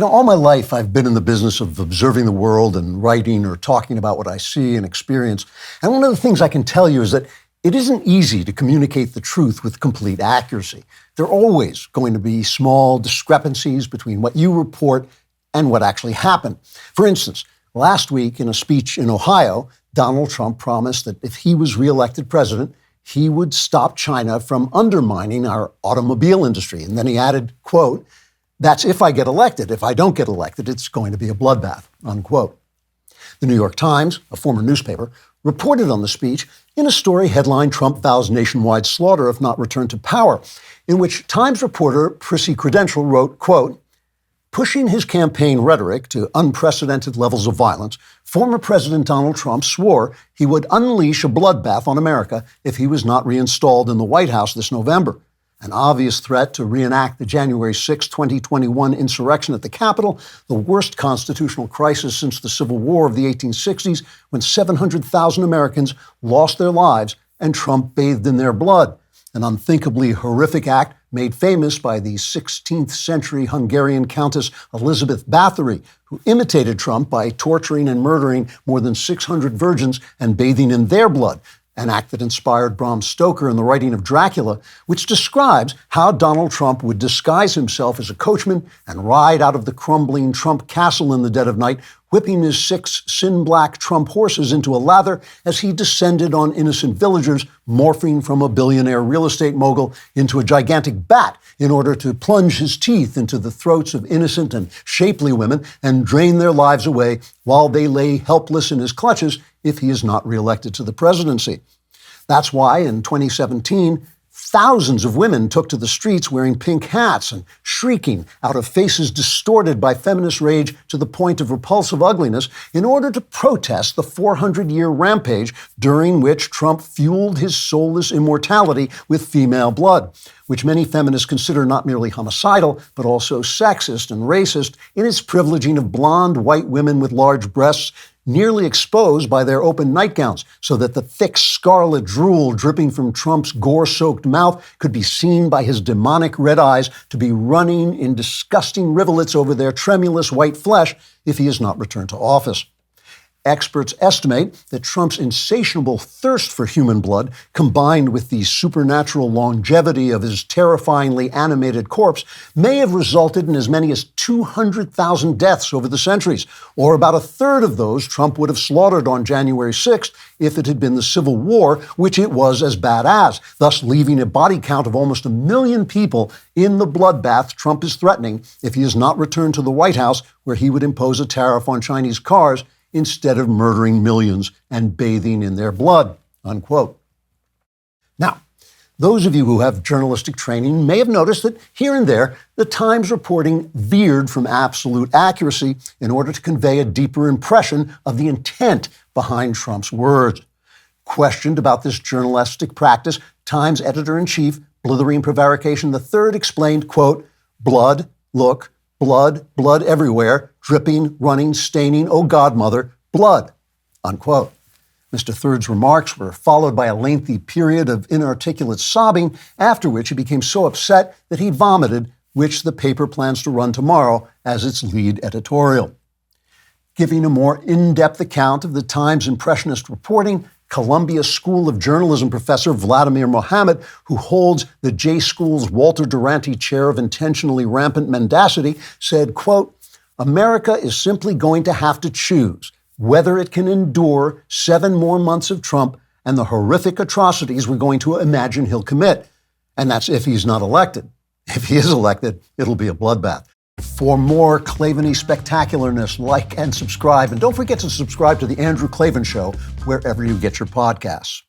All my life I've been in the business of observing the world and writing or talking about what I see and experience. And one of the things I can tell you is that it isn't easy to communicate the truth with complete accuracy. There are always going to be small discrepancies between what you report and what actually happened. For instance, last week in a speech in Ohio, Donald Trump promised that if he was reelected president, he would stop China from undermining our automobile industry. And then he added, quote, "That's if I get elected. If I don't get elected, it's going to be a bloodbath," unquote. The New York Times, a former newspaper, reported on the speech in a story headlined "Trump Vows Nationwide Slaughter If Not Returned to Power," in which Times reporter Prissy Credential wrote, quote, "Pushing his campaign rhetoric to unprecedented levels of violence, former President Donald Trump swore he would unleash a bloodbath on America if he was not reinstalled in the White House this November. An obvious threat to reenact the January 6, 2021 insurrection at the Capitol, the worst constitutional crisis since the Civil War of the 1860s, when 700,000 Americans lost their lives and Trump bathed in their blood. An unthinkably horrific act made famous by the 16th century Hungarian Countess Elizabeth Bathory, who imitated Trump by torturing and murdering more than 600 virgins and bathing in their blood. An act that inspired Bram Stoker in the writing of Dracula, which describes how Donald Trump would disguise himself as a coachman and ride out of the crumbling Trump castle in the dead of night, whipping his 6 sin-black Trump horses into a lather as he descended on innocent villagers, morphing from a billionaire real estate mogul into a gigantic bat in order to plunge his teeth into the throats of innocent and shapely women and drain their lives away while they lay helpless in his clutches if he is not reelected to the presidency. That's why in 2017, thousands of women took to the streets wearing pink hats and shrieking out of faces distorted by feminist rage to the point of repulsive ugliness in order to protest the 400-year rampage during which Trump fueled his soulless immortality with female blood, which many feminists consider not merely homicidal, but also sexist and racist in its privileging of blonde white women with large breasts nearly exposed by their open nightgowns so that the thick scarlet drool dripping from Trump's gore-soaked mouth could be seen by his demonic red eyes to be running in disgusting rivulets over their tremulous white flesh if he is not returned to office. Experts estimate that Trump's insatiable thirst for human blood, combined with the supernatural longevity of his terrifyingly animated corpse, may have resulted in as many as 200,000 deaths over the centuries, or about a third of those Trump would have slaughtered on January 6th if it had been the Civil War, which it was as bad as, thus leaving a body count of almost 1 million people in the bloodbath Trump is threatening if he is not returned to the White House, where he would impose a tariff on Chinese cars instead of murdering millions and bathing in their blood, unquote. Now, those of you who have journalistic training may have noticed that here and there, the Times reporting veered from absolute accuracy in order to convey a deeper impression of the intent behind Trump's words. Questioned about this journalistic practice, Times editor-in-chief, Blithering Prevarication III, explained, quote, "Blood, look, blood, blood everywhere, dripping, running, staining, oh God, mother, blood," unquote. Mr. Third's remarks were followed by a lengthy period of inarticulate sobbing, after which he became so upset that he vomited, which the paper plans to run tomorrow as its lead editorial. Giving a more in-depth account of the Times' impressionist reporting, Columbia School of Journalism professor Vladimir Mohammed, who holds the J School's Walter Duranty Chair of Intentionally Rampant Mendacity, said, quote, "America is simply going to have to choose whether it can endure 7 more months of Trump and the horrific atrocities we're going to imagine he'll commit. And that's if he's not elected. If he is elected, it'll be a bloodbath." For more Klavan-y spectacularness, like and subscribe. And don't forget to subscribe to The Andrew Klavan Show wherever you get your podcasts.